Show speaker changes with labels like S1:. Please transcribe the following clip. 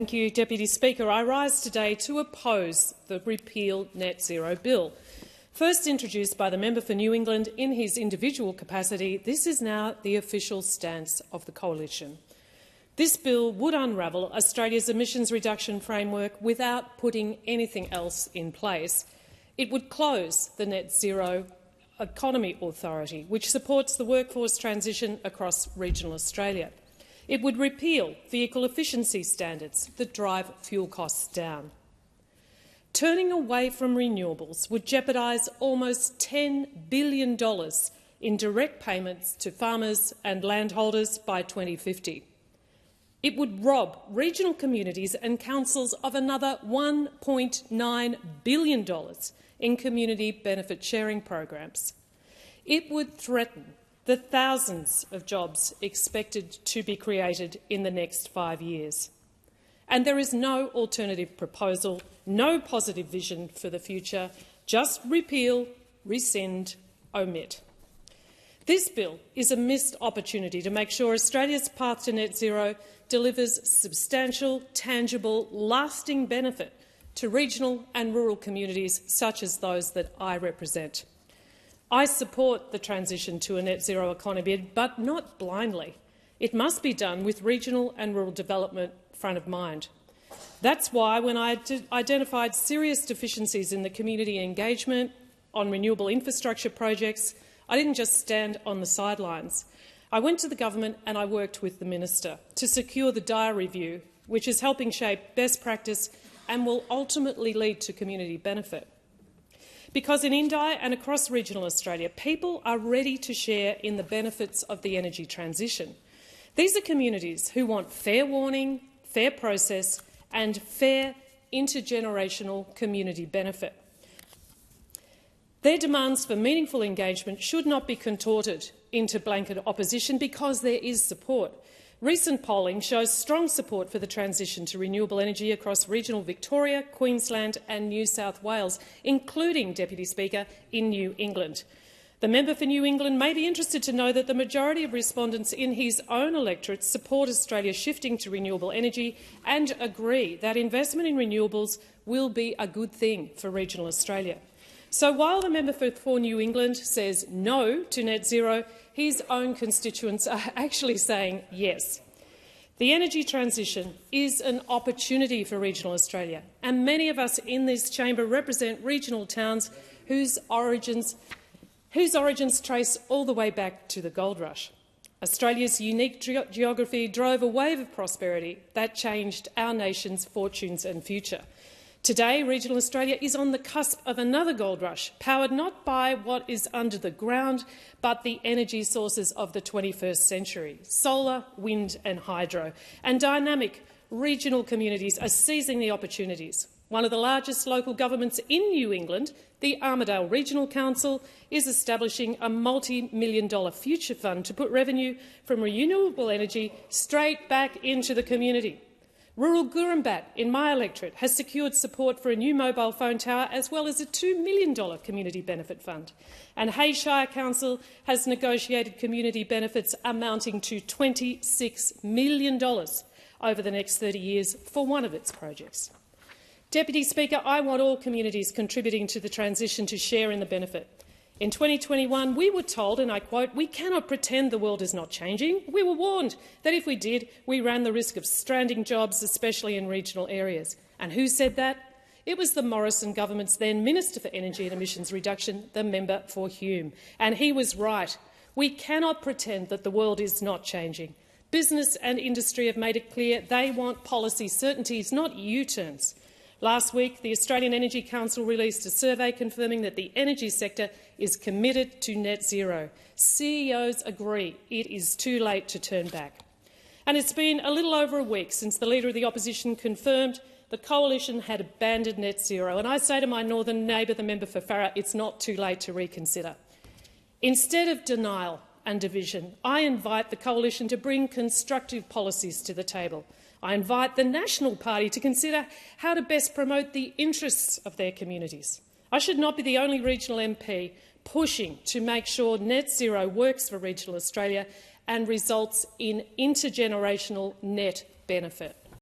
S1: Thank you, Deputy Speaker. I rise today to oppose the Repeal Net Zero Bill. First introduced by the member for New England in his individual capacity, this is now the official stance of the Coalition. This bill would unravel Australia's emissions reduction framework without putting anything else in place. It would close the Net Zero Economy Authority, which supports the workforce transition across regional Australia. It would repeal vehicle efficiency standards that drive fuel costs down. Turning away from renewables would jeopardise almost $10 billion in direct payments to farmers and landholders by 2050. It would rob regional communities and councils of another $1.9 billion in community benefit sharing programs. It would threaten the thousands of jobs expected to be created in the next 5 years. And there is no alternative proposal, no positive vision for the future, just repeal, rescind, omit. This bill is a missed opportunity to make sure Australia's path to net zero delivers substantial, tangible, lasting benefit to regional and rural communities such as those that I represent. I support the transition to a net zero economy, but not blindly. It must be done with regional and rural development front of mind. That's why, when I identified serious deficiencies in the community engagement on renewable infrastructure projects, I didn't just stand on the sidelines. I went to the government and I worked with the minister to secure the Dyer Review, which is helping shape best practice and will ultimately lead to community benefit. Because in Indi and across regional Australia, people are ready to share in the benefits of the energy transition. These are communities who want fair warning, fair process and fair intergenerational community benefit. Their demands for meaningful engagement should not be contorted into blanket opposition because there is support. Recent polling shows strong support for the transition to renewable energy across regional Victoria, Queensland and New South Wales, including, Deputy Speaker, in New England. The member for New England may be interested to know that the majority of respondents in his own electorate support Australia shifting to renewable energy and agree that investment in renewables will be a good thing for regional Australia. So while the member for New England says no to net zero, his own constituents are actually saying yes. The energy transition is an opportunity for regional Australia, and many of us in this chamber represent regional towns whose origins trace all the way back to the gold rush. Australia's unique geography drove a wave of prosperity that changed our nation's fortunes and future. Today, regional Australia is on the cusp of another gold rush, powered not by what is under the ground, but the energy sources of the 21st century – solar, wind and hydro. And dynamic regional communities are seizing the opportunities. One of the largest local governments in New England, the Armidale Regional Council, is establishing a multi-million-dollar future fund to put revenue from renewable energy straight back into the community. Rural Gurumbat in my electorate has secured support for a new mobile phone tower as well as a $2 million community benefit fund. And Hay Shire Council has negotiated community benefits amounting to $26 million over the next 30 years for one of its projects. Deputy Speaker, I want all communities contributing to the transition to share in the benefit. In 2021, we were told, and I quote, "We cannot pretend the world is not changing. We were warned that if we did, we ran the risk of stranding jobs, especially in regional areas." And who said that? It was the Morrison government's then Minister for Energy and Emissions Reduction, the member for Hume. And he was right. We cannot pretend that the world is not changing. Business and industry have made it clear they want policy certainties, not U-turns. Last week, the Australian Energy Council released a survey confirming that the energy sector is committed to net zero. CEOs agree it is too late to turn back. And it's been a little over a week since the Leader of the Opposition confirmed the Coalition had abandoned net zero. And I say to my northern neighbour, the member for Farrer, it's not too late to reconsider. Instead of denial and division, I invite the Coalition to bring constructive policies to the table. I invite the National Party to consider how to best promote the interests of their communities. I should not be the only regional MP pushing to make sure net zero works for regional Australia and results in intergenerational net benefit.